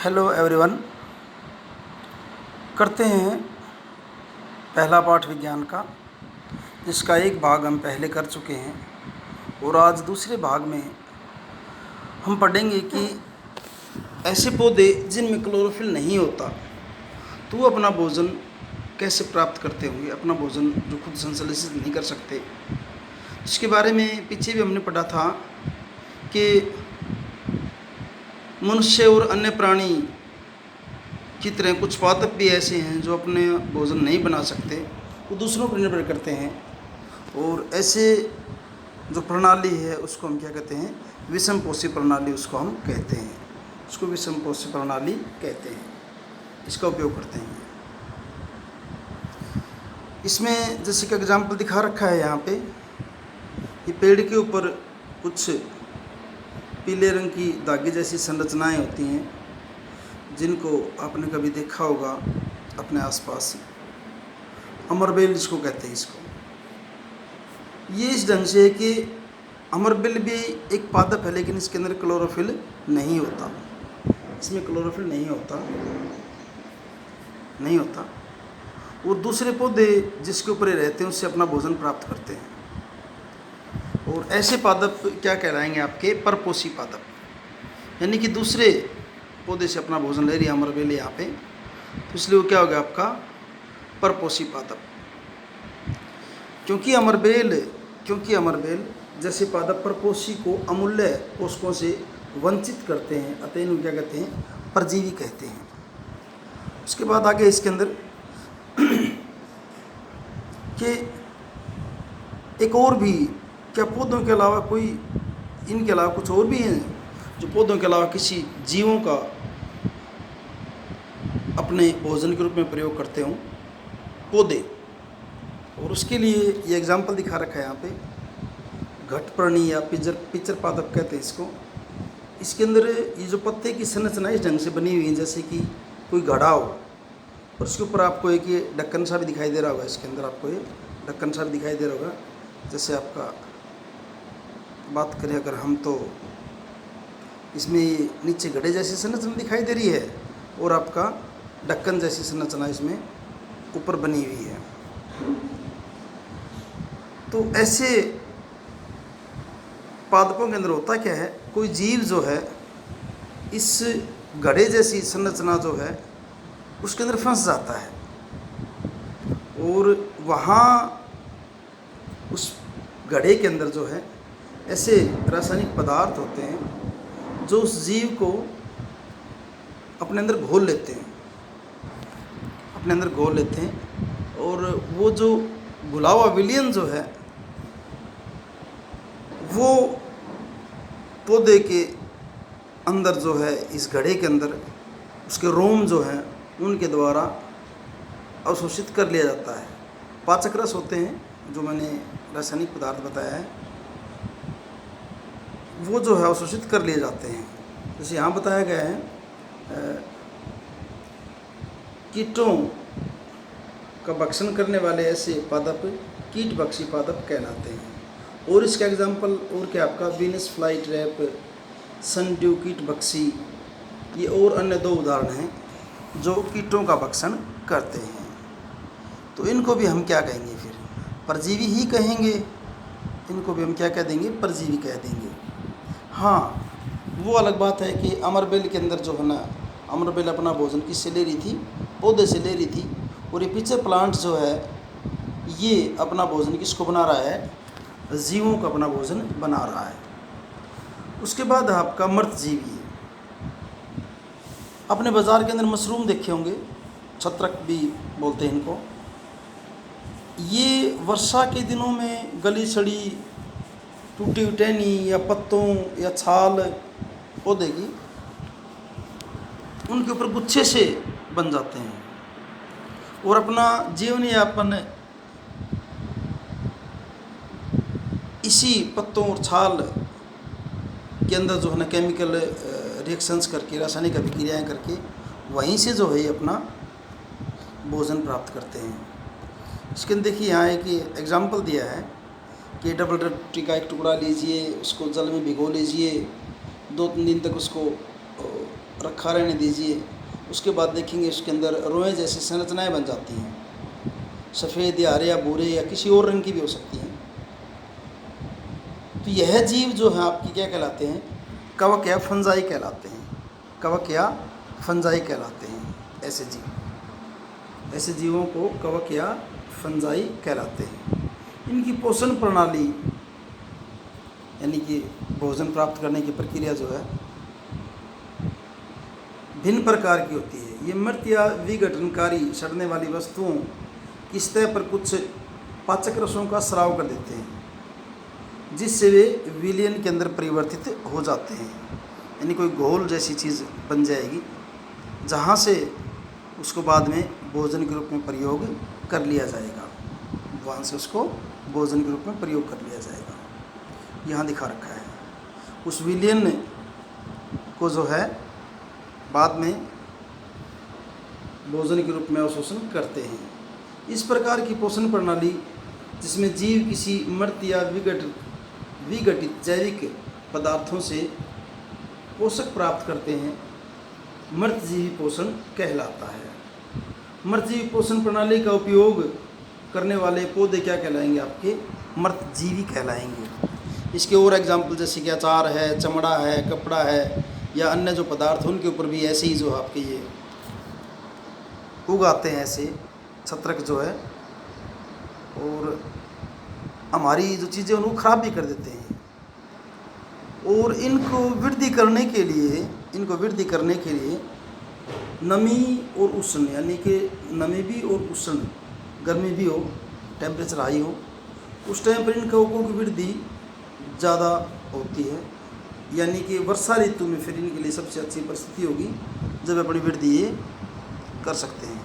Hello everyone. करते हैं पहला पाठ विज्ञान का, जिसका एक भाग हम पहले कर चुके हैं और आज दूसरे भाग में हम पढ़ेंगे कि ऐसे पौधे जिनमें क्लोरोफिल नहीं होता तो वो अपना भोजन कैसे प्राप्त करते होंगे, अपना भोजन जो खुद संश्लेषित नहीं कर सकते। इसके बारे में पीछे भी हमने पढ़ा था कि मनुष्य और अन्य प्राणी की तरह कुछ पादप भी ऐसे हैं जो अपने भोजन नहीं बना सकते, वो दूसरों पर निर्भर करते हैं। और ऐसे जो प्रणाली है उसको हम क्या कहते हैं, विषमपोषी प्रणाली उसको हम कहते हैं, उसको विषमपोषी प्रणाली कहते हैं। इसका उपयोग करते हैं। इसमें जैसे कि एग्जाम्पल दिखा रखा है यहाँ पे, ये पेड़ के ऊपर कुछ पीले रंग की धागे जैसी संरचनाएं होती हैं, जिनको आपने कभी देखा होगा अपने आसपास। अमरबेल जिसको कहते हैं, इसको ये इस ढंग से है कि अमरबेल भी एक पादप है, लेकिन इसके अंदर क्लोरोफिल नहीं होता। इसमें क्लोरोफिल नहीं होता और दूसरे पौधे जिसके ऊपर ये रहते हैं उससे अपना भोजन प्राप्त करते हैं। और ऐसे पादप क्या कहलाएंगे आपके, परपोषी पादप, यानी कि दूसरे पौधे से अपना भोजन ले रही है अमरबेल यहाँ पे, तो इसलिए वो क्या हो गया आपका परपोषी पादप। क्योंकि अमरबेल जैसे पादप परपोषी को अमूल्य पोषकों से वंचित करते हैं, अतः इनको क्या कहते हैं, परजीवी कहते हैं। उसके बाद आगे इसके अंदर कि एक और भी, क्या पौधों के अलावा कोई, इनके अलावा कुछ और भी हैं जो पौधों के अलावा किसी जीवों का अपने भोजन के रूप में प्रयोग करते हों, पौधे। और उसके लिए ये एग्जाम्पल दिखा रखा है यहाँ पे, घटपर्णी या पिचर पादप कहते हैं इसको। इसके अंदर ये जो पत्ते की संरचना इस ढंग से बनी हुई है जैसे कि कोई घड़ा हो, और उसके ऊपर आपको एक ये ढक्कन सा भी दिखाई दे रहा होगा। इसके अंदर आपको ये ढक्कन सा भी दिखाई दे रहा होगा। जैसे आपका बात करें अगर हम, तो इसमें नीचे घड़े जैसी संरचना दिखाई दे रही है और आपका ढक्कन जैसी संरचना इसमें ऊपर बनी हुई है। तो ऐसे पादपों के अंदर होता क्या है, कोई जीव जो है इस घड़े जैसी संरचना जो है उसके अंदर फंस जाता है, और वहाँ उस घड़े के अंदर जो है ऐसे रासायनिक पदार्थ होते हैं जो उस जीव को अपने अंदर घोल लेते हैं, और वो जो घुला हुआ विलयन जो है वो पौधे के अंदर जो है, इस घड़े के अंदर उसके रोम जो हैं उनके द्वारा अवशोषित कर लिया जाता है। पाचक रस होते हैं जो मैंने रासायनिक पदार्थ बताया है, वो जो है अवशोषित कर लिए जाते हैं। जैसे यहाँ बताया गया है, कीटों का भक्षण करने वाले ऐसे पादप कीट भक्षी पादप कहलाते हैं। और इसका एग्जाम्पल और क्या आपका, वीनस फ्लाई ट्रैप, सनड्यू कीट भक्षी, ये और अन्य दो उदाहरण हैं जो कीटों का भक्षण करते हैं। तो इनको भी हम क्या कहेंगे फिर, परजीवी ही कहेंगे। इनको भी हम क्या कह देंगे, परजीवी कह देंगे। हाँ, वो अलग बात है कि अमरबेल के अंदर जो है ना, अमरबेल अपना भोजन किससे ले रही थी, पौधे से ले रही थी। और ये पिचर प्लांट जो है ये अपना भोजन किसको बना रहा है, जीवों का अपना भोजन बना रहा है। उसके बाद आपका मृतजीवी, अपने बाज़ार के अंदर मशरूम देखे होंगे, छत्रक भी बोलते हैं इनको। ये वर्षा के दिनों में गली सड़ी टूटी हुई टहनी या पत्तों या छाल पौधे की, उनके ऊपर गुच्छे से बन जाते हैं और अपना जीवन यापन इसी पत्तों और छाल के अंदर जो है ना केमिकल रिएक्शंस करके, रासायनिक अभिक्रियाएं करके वहीं से जो है ये अपना भोजन प्राप्त करते हैं। इसके अंदर देखिए यहाँ एक एग्जाम्पल दिया है कि डबल रोटी का एक टुकड़ा लीजिए, उसको जल में भिगो लीजिए, 2-3 दिन तक उसको रखा रहने दीजिए। उसके बाद देखेंगे उसके अंदर रोएं जैसी संरचनाएं बन जाती हैं, सफ़ेद या हरे या भूरे या किसी और रंग की भी हो सकती हैं। तो यह जीव जो है आपकी क्या कहलाते हैं, कवक या फंजाई कहलाते हैं, कवक या फंजाई कहलाते हैं। ऐसे जीव, ऐसे जीवों को कवक या फंजाई कहलाते हैं। इनकी पोषण प्रणाली यानी कि भोजन प्राप्त करने की प्रक्रिया जो है भिन्न प्रकार की होती है। ये मृत या विघटनकारी सड़ने वाली वस्तुओं की सतह पर कुछ पाचक रसों का स्राव कर देते हैं, जिससे वे विलयन के अंदर परिवर्तित हो जाते हैं। यानी कोई घोल जैसी चीज़ बन जाएगी जहाँ से उसको बाद में भोजन के रूप में प्रयोग कर लिया जाएगा, वहाँ से उसको भोजन के रूप में प्रयोग कर लिया जाएगा। यहाँ दिखा रखा है। उस विलयन को जो है बाद में भोजन के रूप में अवशोषण करते हैं। इस प्रकार की पोषण प्रणाली जिसमें जीव किसी मृत या विघटित जैविक पदार्थों से पोषक प्राप्त करते हैं, मृतजीवी पोषण कहलाता है। मृतजीवी पोषण प्रणाली का उपयोग करने वाले पौधे क्या कहलाएंगे, आपके मृतजीवी कहलाएंगे। इसके और एग्जाम्पल जैसे कि अचार है, चमड़ा है, कपड़ा है या अन्य जो पदार्थ उनके ऊपर भी ऐसे ही जो आपके ये उगाते हैं, ऐसे छत्रक जो है, और हमारी जो चीज़ें उनको ख़राब भी कर देते हैं। और इनको वृद्धि करने के लिए नमी और उष्ण, यानी कि नमी भी और उष्ण, गर्मी भी हो, टेम्परेचर हाई हो, उस टाइम पर इन कवकों की वृद्धि ज़्यादा होती है। यानी कि वर्षा ऋतु में फिर इनके लिए सबसे अच्छी परिस्थिति होगी जब अपनी वृद्धि ये कर सकते हैं।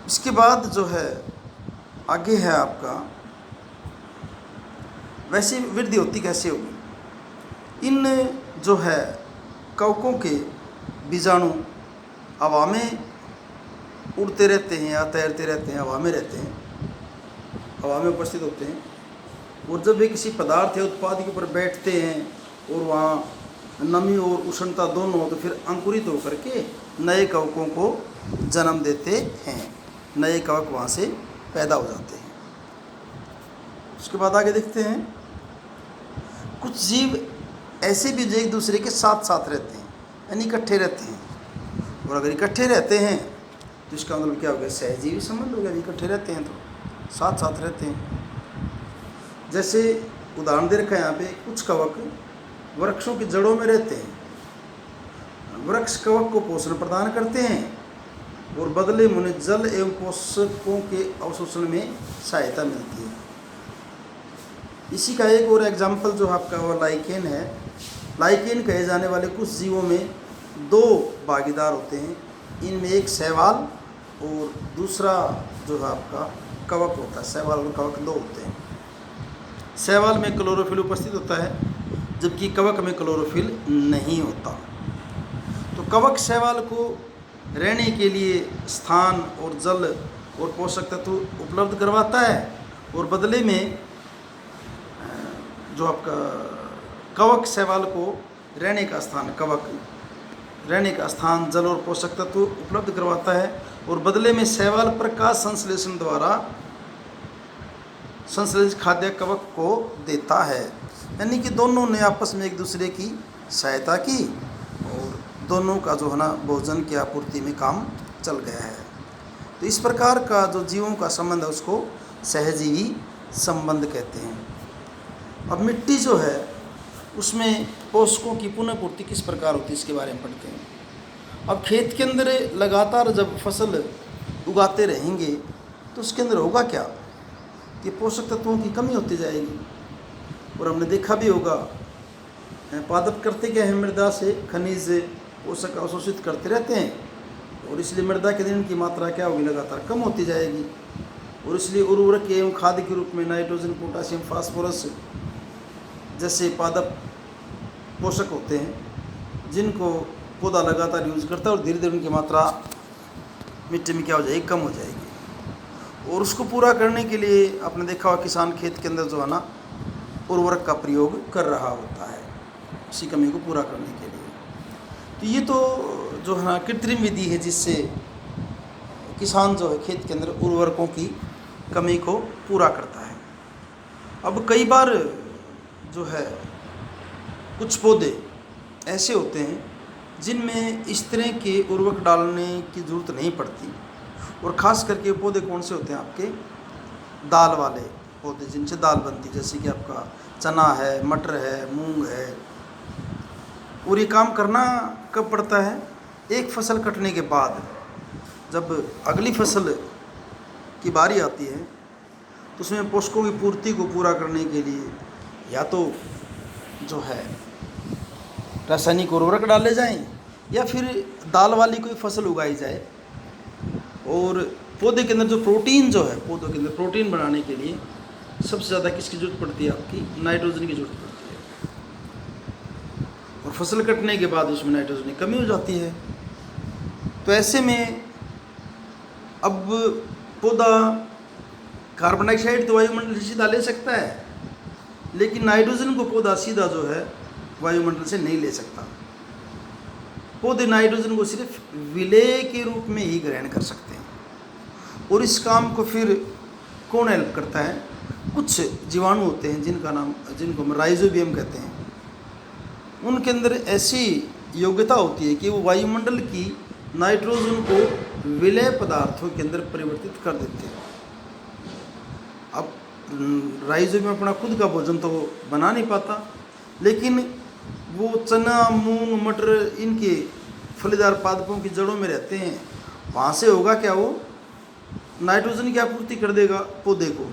इसके बाद जो है आगे है आपका, वैसे वृद्धि होती कैसे होगी। इन जो है कवकों के बीजाणु हवा में उड़ते रहते हैं या तैरते रहते हैं, हवा में रहते हैं, हवा में उपस्थित होते हैं, और जब वे किसी पदार्थ या उत्पाद के ऊपर बैठते हैं और वहाँ नमी और उष्णता दोनों हो, तो फिर अंकुरित होकर के नए कवकों को जन्म देते हैं, नए कवक वहाँ से पैदा हो जाते हैं। उसके बाद आगे देखते हैं, कुछ जीव ऐसे भी जो एक दूसरे के साथ साथ रहते हैं, यानी इकट्ठे रहते हैं। और अगर इकट्ठे रहते हैं तो इसका मतलब क्या हो गया, सहजीवी संबंध हो गया। इकट्ठे रहते हैं तो साथ साथ रहते हैं। जैसे उदाहरण दे रखा है यहाँ पे, कुछ कवक वृक्षों की जड़ों में रहते हैं। वृक्ष कवक को पोषण प्रदान करते हैं और बदले में उन्हें जल एवं पोषकों के अवशोषण में सहायता मिलती है। इसी का एक और एग्जाम्पल जो आपका वो लाइकेन है। लाइकेन कहे जाने वाले कुछ जीवों में दो भागीदार होते हैं। इनमें एक शैवाल और दूसरा जो है आपका कवक होता है। शैवाल और कवक दो होते हैं। शैवाल में क्लोरोफिल उपस्थित होता है, जबकि कवक में क्लोरोफिल नहीं होता। तो कवक शैवाल को रहने के लिए स्थान और जल और पोषक तत्व उपलब्ध करवाता है, और बदले में जो आपका कवक शैवाल को रहने का स्थान, जल और पोषक तत्व उपलब्ध करवाता है, और बदले में शैवाल प्रकाश संश्लेषण द्वारा संश्लेषित खाद्य कवक को देता है। यानी कि दोनों ने आपस में एक दूसरे की सहायता की और दोनों का जो है ना भोजन की आपूर्ति में काम चल गया है। तो इस प्रकार का जो जीवों का संबंध है उसको सहजीवी संबंध कहते हैं। अब मिट्टी जो है उसमें पोषकों की पुनः पूर्ति किस प्रकार होती है, इसके बारे में पढ़ते हैं। अब खेत के अंदर लगातार जब फसल उगाते रहेंगे तो उसके अंदर होगा क्या कि पोषक तत्वों की कमी होती जाएगी। और हमने देखा भी होगा, पादप करते क्या है, मृदा से खनिज पोषक अवशोषित करते रहते हैं, और इसलिए मृदा के दिन की मात्रा क्या होगी, लगातार कम होती जाएगी। और इसलिए उर्वरक एवं खाद के रूप में नाइट्रोजन, पोटासियम, फास्फोरस जैसे पादप पोषक होते हैं जिनको पौधा लगातार यूज़ करता है, और धीरे धीरे उनकी मात्रा मिट्टी में क्या हो जाएगी, कम हो जाएगी। और उसको पूरा करने के लिए आपने देखा होगा किसान खेत के अंदर जो है ना उर्वरक का प्रयोग कर रहा होता है। उसी कमी को पूरा करने के लिए। तो ये तो जो है कृत्रिम विधि है जिससे किसान जो है खेत के अंदर उर्वरकों की कमी को पूरा करता है। अब कई बार जो है कुछ पौधे ऐसे होते हैं जिनमें इस तरह के उर्वरक डालने की ज़रूरत नहीं पड़ती, और ख़ास करके पौधे कौन से होते हैं आपके दाल वाले पौधे जिनसे दाल बनती, जैसे कि आपका चना है, मटर है, मूंग है। और ये काम करना कब पड़ता है? एक फसल कटने के बाद जब अगली फसल की बारी आती है तो उसमें पोषकों की पूर्ति को पूरा करने के लिए या तो जो है रासायनिक उर्वरक डाले जाएं या फिर दाल वाली कोई फसल उगाई जाए। और पौधे के अंदर जो प्रोटीन जो है, पौधों के अंदर प्रोटीन बनाने के लिए सबसे ज़्यादा किसकी ज़रूरत पड़ती है? आपकी नाइट्रोजन की ज़रूरत पड़ती है। और फसल कटने के बाद उसमें नाइट्रोजन की कमी हो जाती है। तो ऐसे में अब पौधा कार्बन डाइऑक्साइड तो वायुमंडल से सीधा ले सकता है, लेकिन नाइट्रोजन को पौधा सीधा जो है वायुमंडल से नहीं ले सकता। पौधे नाइट्रोजन को सिर्फ विलेय के रूप में ही ग्रहण कर सकते हैं। और इस काम को फिर कौन हेल्प करता है? कुछ जीवाणु होते हैं जिनको हम राइजोबियम कहते हैं। उनके अंदर ऐसी योग्यता होती है कि वो वायुमंडल की नाइट्रोजन को विलेय पदार्थों के अंदर परिवर्तित कर देते हैं। अब राइजोबियम अपना खुद का भोजन तो बना नहीं पाता, लेकिन वो चना, मूंग, मटर इनके फलीदार पादपों की जड़ों में रहते हैं। वहाँ से होगा क्या? वो नाइट्रोजन की आपूर्ति कर देगा पौधे को,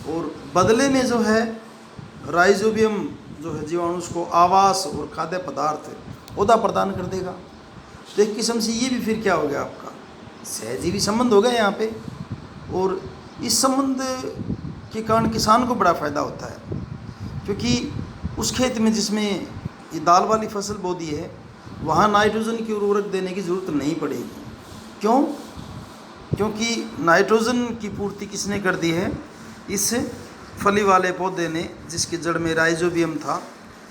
और बदले में जो है राइजोबियम जो है जीवाणु उसको आवास और खाद्य पदार्थ पौधा प्रदान कर देगा। तो एक किस्म से ये भी फिर क्या हो गया? आपका सहजीवी संबंध हो गया यहाँ पे। और इस संबंध के कारण किसान को बड़ा फ़ायदा होता है, क्योंकि उस खेत में जिसमें ये दाल वाली फसल बो दी है वहाँ नाइट्रोजन की उर्वरक देने की ज़रूरत नहीं पड़ेगी। क्यों? क्योंकि नाइट्रोजन की पूर्ति किसने कर दी है? इस फली वाले पौधे ने, जिसकी जड़ में राइजोबियम था,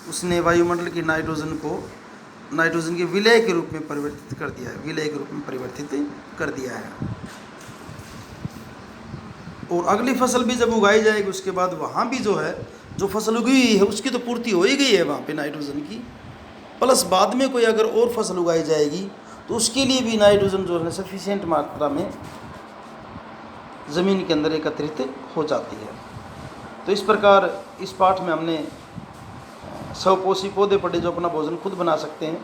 उसने वायुमंडल की नाइट्रोजन के विलेय के रूप में परिवर्तित कर दिया है, विलेय के रूप में परिवर्तित कर दिया है। और अगली फसल भी जब उगाई जाएगी उसके बाद वहाँ भी जो है जो फसल उगी हुई है उसकी तो पूर्ति हो ही गई है वहाँ पे नाइट्रोजन की, प्लस बाद में कोई अगर और फसल उगाई जाएगी तो उसके लिए भी नाइट्रोजन जो है सफिशिएंट मात्रा में ज़मीन के अंदर एकत्रित हो जाती है। तो इस प्रकार इस पाठ में हमने स्वपोषी पौधे पढ़े जो अपना भोजन खुद बना सकते हैं।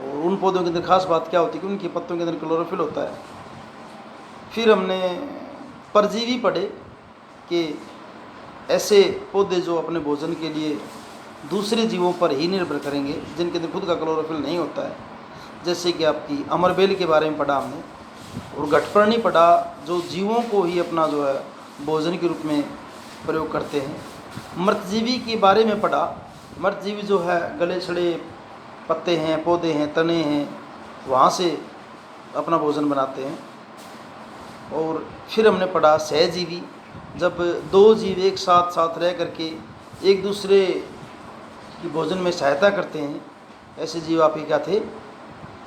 और उन पौधों के अंदर खास बात क्या होती है कि उनके पत्तों के अंदर क्लोरोफिल होता है। फिर हमने परजीवी पढ़े कि ऐसे पौधे जो अपने भोजन के लिए दूसरे जीवों पर ही निर्भर करेंगे, जिनके अंदर खुद का क्लोरोफिल नहीं होता है, जैसे कि आपकी अमरबेल के बारे में पढ़ा हमने। और घटपर्णी पढ़ा जो जीवों को ही अपना जो है भोजन के रूप में प्रयोग करते हैं। मृतजीवी के बारे में पढ़ा, मृतजीवी जो है गले सड़े पत्ते हैं, पौधे हैं, तने हैं, वहाँ से अपना भोजन बनाते हैं। और फिर हमने पढ़ा सहजीवी, जब दो जीव एक साथ रह करके एक दूसरे की भोजन में सहायता करते हैं, ऐसे जीव आपके क्या थे?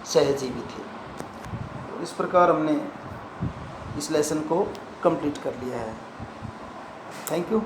सहजीवी थे। इस प्रकार हमने इस लेसन को कंप्लीट कर लिया है। Thank you.